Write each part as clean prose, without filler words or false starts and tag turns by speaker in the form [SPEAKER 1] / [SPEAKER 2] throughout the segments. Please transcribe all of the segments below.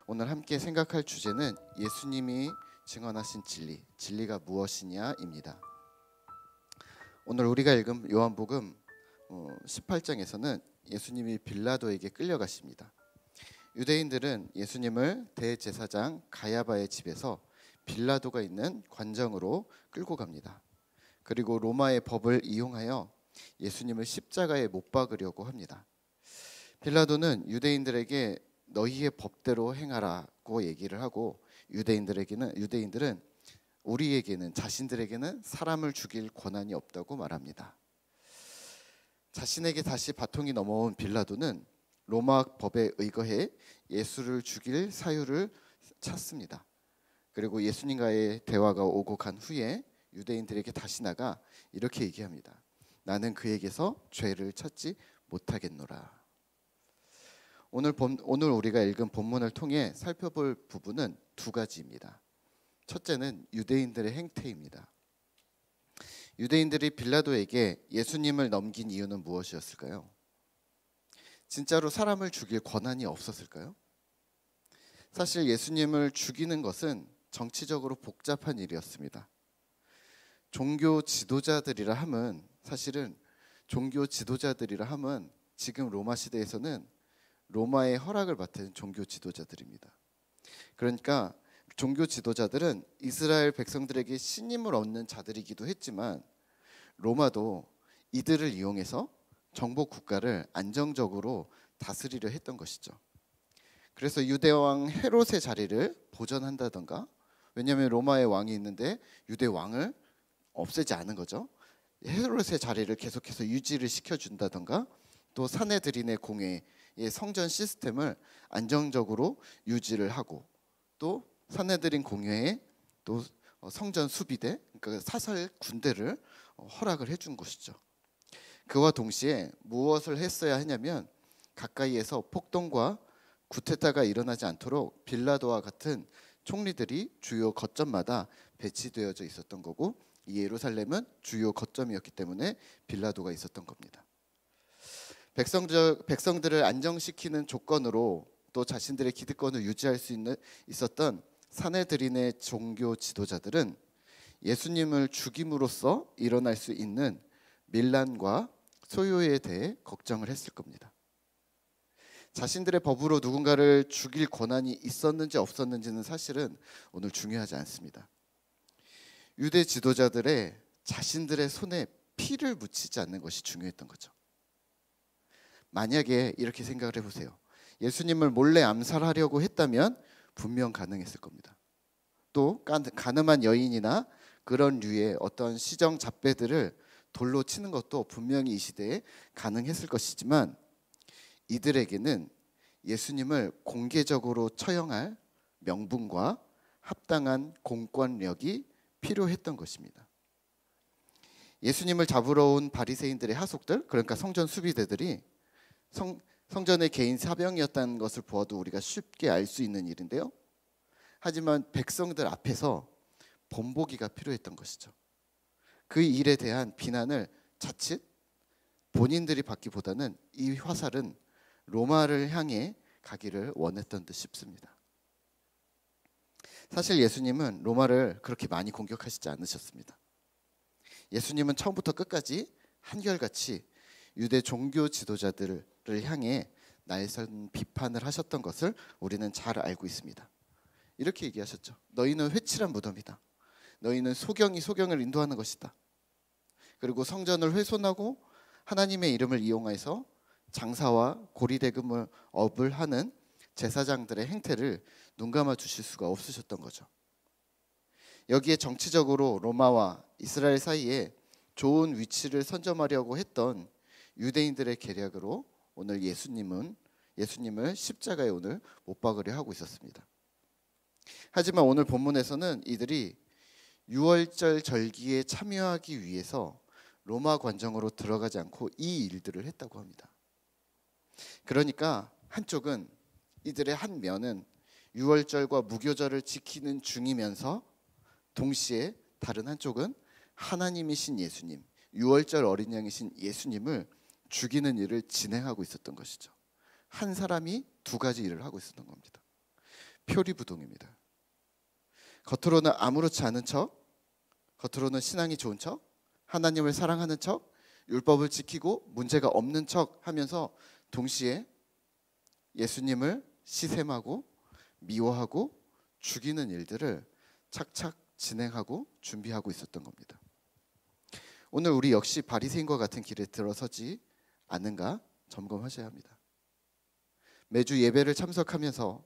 [SPEAKER 1] 오늘 함께 생각할 주제는 예수님이 증언하신 진리, 진리가 무엇이냐입니다. 오늘 우리가 읽은 요한복음 18장에서는 예수님이 빌라도에게 끌려가십니다. 유대인들은 예수님을 대제사장 가야바의 집에서 빌라도가 있는 관정으로 끌고 갑니다. 그리고 로마의 법을 이용하여 예수님을 십자가에 못 박으려고 합니다. 빌라도는 유대인들에게 너희의 법대로 행하라고 얘기를 하고 유대인들은 우리에게는 자신들에게는 사람을 죽일 권한이 없다고 말합니다. 자신에게 다시 바통이 넘어온 빌라도는 로마 법에 의거해 예수를 죽일 사유를 찾습니다. 그리고 예수님과의 대화가 오고 간 후에 유대인들에게 다시 나가 이렇게 얘기합니다. 나는 그에게서 죄를 찾지 못하겠노라. 오늘 우리가 읽은 본문을 통해 살펴볼 부분은 두 가지입니다. 첫째는 유대인들의 행태입니다. 유대인들이 빌라도에게 예수님을 넘긴 이유는 무엇이었을까요? 진짜로 사람을 죽일 권한이 없었을까요? 사실 예수님을 죽이는 것은 정치적으로 복잡한 일이었습니다. 종교 지도자들이라 함은 지금 로마 시대에서는 로마의 허락을 받은 종교 지도자들입니다. 그러니까 종교 지도자들은 이스라엘 백성들에게 신임을 얻는 자들이기도 했지만 로마도 이들을 이용해서 정복 국가를 안정적으로 다스리려 했던 것이죠. 그래서 유대 왕 헤롯의 자리를 보존한다던가, 왜냐하면 로마의 왕이 있는데 유대 왕을 없애지 않은 거죠. 헤롯의 자리를 계속해서 유지를 시켜준다던가, 또 사내들인의 공회의 성전 시스템을 안정적으로 유지를 하고, 또 사내들인 공회에 또 성전 수비대, 그러니까 사설 군대를 허락을 해준 것이죠. 그와 동시에 무엇을 했어야 하냐면 가까이에서 폭동과 구테타가 일어나지 않도록 빌라도와 같은 총리들이 주요 거점마다 배치되어져 있었던 거고, 이 예루살렘은 주요 거점이었기 때문에 빌라도가 있었던 겁니다. 백성들을 안정시키는 조건으로 또 자신들의 기득권을 유지할 수 있었던 사내들인의 종교 지도자들은 예수님을 죽임으로써 일어날 수 있는 밀란과 소요에 대해 걱정을 했을 겁니다. 자신들의 법으로 누군가를 죽일 권한이 있었는지 없었는지는 사실은 오늘 중요하지 않습니다. 유대 지도자들의 자신들의 손에 피를 묻히지 않는 것이 중요했던 거죠. 만약에 이렇게 생각을 해보세요. 예수님을 몰래 암살하려고 했다면 분명 가능했을 겁니다. 또 가늠한 여인이나 그런 류의 어떤 시정 잡배들을 돌로 치는 것도 분명히 이 시대에 가능했을 것이지만, 이들에게는 예수님을 공개적으로 처형할 명분과 합당한 공권력이 필요했던 것입니다. 예수님을 잡으러 온 바리새인들의 하속들, 그러니까 성전 수비대들이 성전의 개인 사병이었다는 것을 보아도 우리가 쉽게 알 수 있는 일인데요. 하지만 백성들 앞에서 본보기가 필요했던 것이죠. 그 일에 대한 비난을 자칫 본인들이 받기보다는 이 화살은 로마를 향해 가기를 원했던 듯 싶습니다. 사실 예수님은 로마를 그렇게 많이 공격하시지 않으셨습니다. 예수님은 처음부터 끝까지 한결같이 유대 종교 지도자들을 향해 날선 비판을 하셨던 것을 우리는 잘 알고 있습니다. 이렇게 얘기하셨죠. 너희는 회칠한 무덤이다. 너희는 소경을 인도하는 것이다. 그리고 성전을 훼손하고 하나님의 이름을 이용해서 장사와 고리대금을 업을 하는 제사장들의 행태를 눈감아 주실 수가 없으셨던 거죠. 여기에 정치적으로 로마와 이스라엘 사이에 좋은 위치를 선점하려고 했던 유대인들의 계략으로 오늘 예수님을 십자가에 오늘 못 박으려 하고 있었습니다. 하지만 오늘 본문에서는 이들이 유월절 절기에 참여하기 위해서 로마 관정으로 들어가지 않고 이 일들을 했다고 합니다. 그러니까 한쪽은, 이들의 한 면은 유월절과 무교절을 지키는 중이면서 동시에 다른 한쪽은 하나님이신 예수님, 유월절 어린 양이신 예수님을 죽이는 일을 진행하고 있었던 것이죠. 한 사람이 두 가지 일을 하고 있었던 겁니다. 표리부동입니다. 겉으로는 아무렇지 않은 척, 겉으로는 신앙이 좋은 척, 하나님을 사랑하는 척, 율법을 지키고 문제가 없는 척 하면서 동시에 예수님을 시샘하고 미워하고 죽이는 일들을 착착 진행하고 준비하고 있었던 겁니다. 오늘 우리 역시 바리새인과 같은 길에 들어서지 않는가 점검하셔야 합니다. 매주 예배를 참석하면서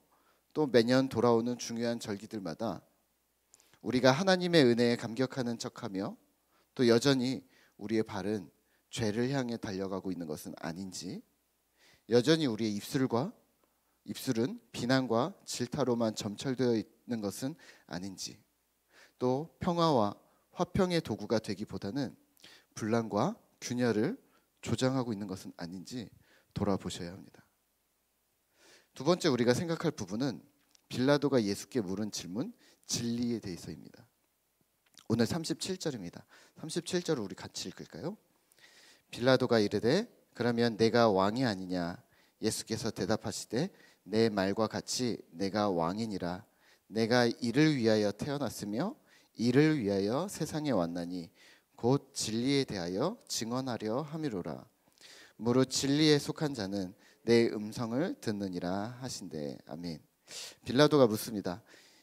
[SPEAKER 1] 또 매년 돌아오는 중요한 절기들마다 우리가 하나님의 은혜에 감격하는 척하며 또 여전히 우리의 발은 죄를 향해 달려가고 있는 것은 아닌지, 여전히 우리의 입술은 비난과 질타로만 점철되어 있는 것은 아닌지, 또 평화와 화평의 도구가 되기보다는 분란과 균열을 조장하고 있는 것은 아닌지 돌아보셔야 합니다. 두 번째 우리가 생각할 부분은 빌라도가 예수께 물은 질문, 진리에 대해서입니다. 오늘 37절입니다. 37절을 우리 같이 읽을까요? 빌라도가 이르되 그러면 내가 왕이 아니냐? 예수께서 대답하시되 내 말과 같이 내가 왕이니라. 내가 이를 위하여 태어났으며 이를 위하여 세상에 왔나니 곧 진리에 대하여 증언하려 함이로라. 무릇 진리에 속한 자는 내 음성을 듣느니라 하신대. 아멘. 빌라도가 묻습니다.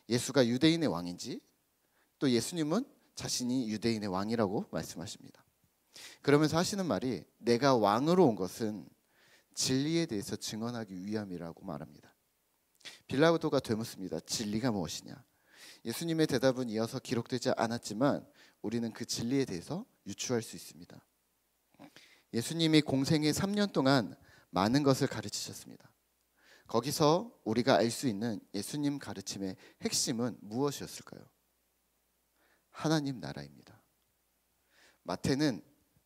[SPEAKER 1] 예수가 유대인의 왕인지, 또 예수님은 자신이 유대인의 왕이라고 말씀하십니다. 그러면서 하시는 말이 내가 왕으로 온 것은 진리에 대해서 증언하기 위함이라고 말합니다. 빌라도가 되묻습니다. 진리가 무엇이냐? 예수님의 대답은 이어서 기록되지 않았지만 우리는 그 진리에 대해서 유추할 수 있습니다. 예수님이 공생의 3년 동안 많은 것을 가르치셨습니다. 거기서 우리가 알 수 있는 예수님 가르침의 핵심은 무엇이었을까요? 하나님 나라입니다.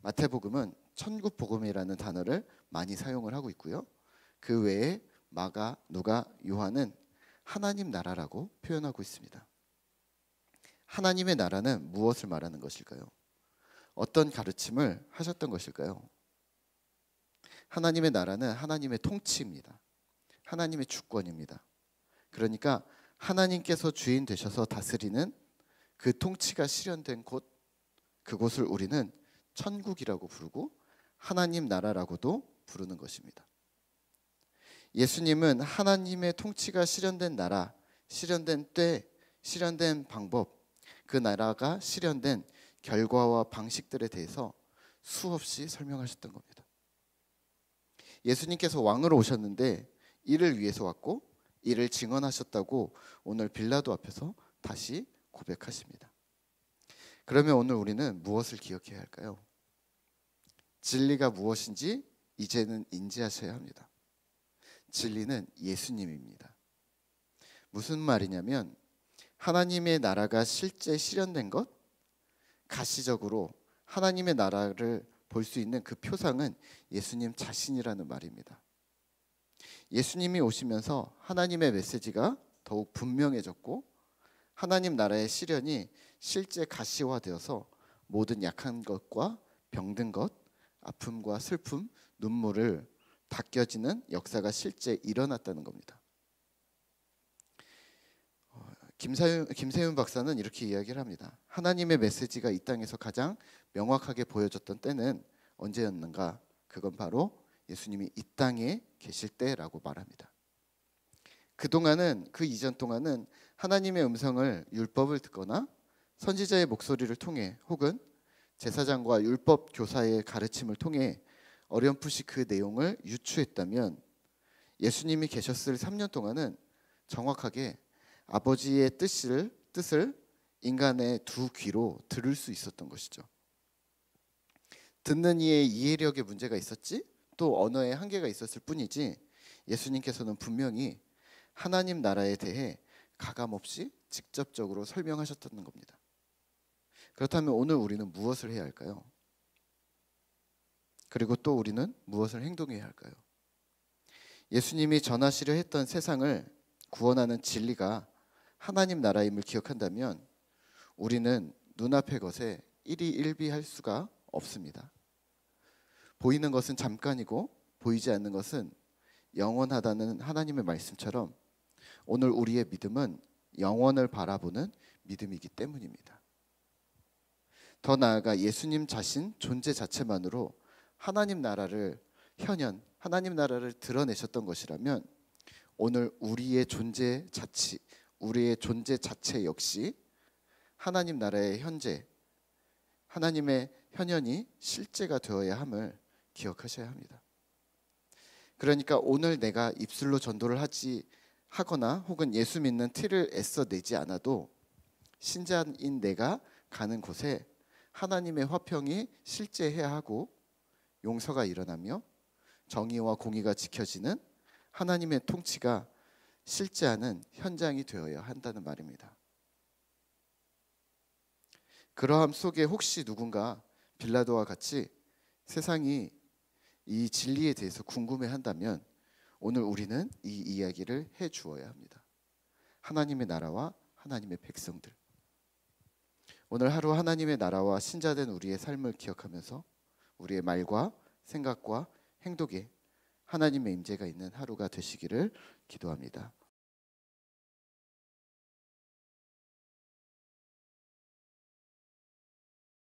[SPEAKER 1] 마태복음은 천국복음이라는 단어를 많이 사용을 하고 있고요. 그 외에 마가, 누가, 요한은 하나님 나라라고 표현하고 있습니다. 하나님의 나라는 무엇을 말하는 것일까요? 어떤 가르침을 하셨던 것일까요? 하나님의 나라는 하나님의 통치입니다. 하나님의 주권입니다. 그러니까 하나님께서 주인 되셔서 다스리는 그 통치가 실현된 곳, 그곳을 우리는 천국이라고 부르고 하나님 나라라고도 부르는 것입니다. 예수님은 하나님의 통치가 실현된 나라, 실현된 때, 실현된 방법, 그 나라가 실현된 결과와 방식들에 대해서 수없이 설명하셨던 겁니다. 예수님께서 왕으로 오셨는데 이를 위해서 왔고 이를 증언하셨다고 오늘 빌라도 앞에서 다시 고백하십니다. 그러면 오늘 우리는 무엇을 기억해야 할까요? 진리가 무엇인지 이제는 인지하셔야 합니다. 진리는 예수님입니다. 무슨 말이냐면 하나님의 나라가 실제 실현된 것, 가시적으로 하나님의 나라를 볼 수 있는 그 표상은 예수님 자신이라는 말입니다. 예수님이 오시면서 하나님의 메시지가 더욱 분명해졌고 하나님 나라의 실현이 실제 가시화되어서 모든 약한 것과 병든 것, 아픔과 슬픔, 눈물을 닦여지는 역사가 실제 일어났다는 겁니다. 김세윤 박사는 이렇게 이야기를 합니다. 하나님의 메시지가 이 땅에서 가장 명확하게 보여졌던 때는 언제였는가? 그건 바로 예수님이 이 땅에 계실 때라고 말합니다. 그 이전 동안은 하나님의 음성을 율법을 듣거나 선지자의 목소리를 통해 혹은 제사장과 율법 교사의 가르침을 통해 어렴풋이 그 내용을 유추했다면 예수님이 계셨을 3년 동안은 정확하게 아버지의 뜻을 인간의 두 귀로 들을 수 있었던 것이죠. 듣는 이의 이해력에 문제가 있었지 또 언어에 한계가 있었을 뿐이지 예수님께서는 분명히 하나님 나라에 대해 가감없이 직접적으로 설명하셨다는 겁니다. 그렇다면 오늘 우리는 무엇을 해야 할까요? 그리고 또 우리는 무엇을 행동해야 할까요? 예수님이 전하시려 했던 세상을 구원하는 진리가 하나님 나라임을 기억한다면 우리는 눈앞의 것에 일희일비할 수가 없습니다. 보이는 것은 잠깐이고 보이지 않는 것은 영원하다는 하나님의 말씀처럼 오늘 우리의 믿음은 영원을 바라보는 믿음이기 때문입니다. 더 나아가 예수님 자신 존재 자체만으로 하나님 나라를 하나님 나라를 드러내셨던 것이라면 오늘 우리의 존재 자체 역시 하나님 나라의 하나님의 현현이 실제가 되어야 함을 기억하셔야 합니다. 그러니까 오늘 내가 입술로 전도를 하거나 혹은 예수 믿는 티를 애써 내지 않아도 신자인 내가 가는 곳에 하나님의 화평이 실제해야 하고 용서가 일어나며 정의와 공의가 지켜지는 하나님의 통치가 실제하는 현장이 되어야 한다는 말입니다. 그러함 속에 혹시 누군가 빌라도와 같이 세상이 이 진리에 대해서 궁금해한다면 오늘 우리는 이 이야기를 해 주어야 합니다. 하나님의 나라와 하나님의 백성들. 오늘 하루 하나님의 나라와 신자된 우리의 삶을 기억하면서 우리의 말과 생각과 행동에 하나님의 임재가 있는 하루가 되시기를 기도합니다.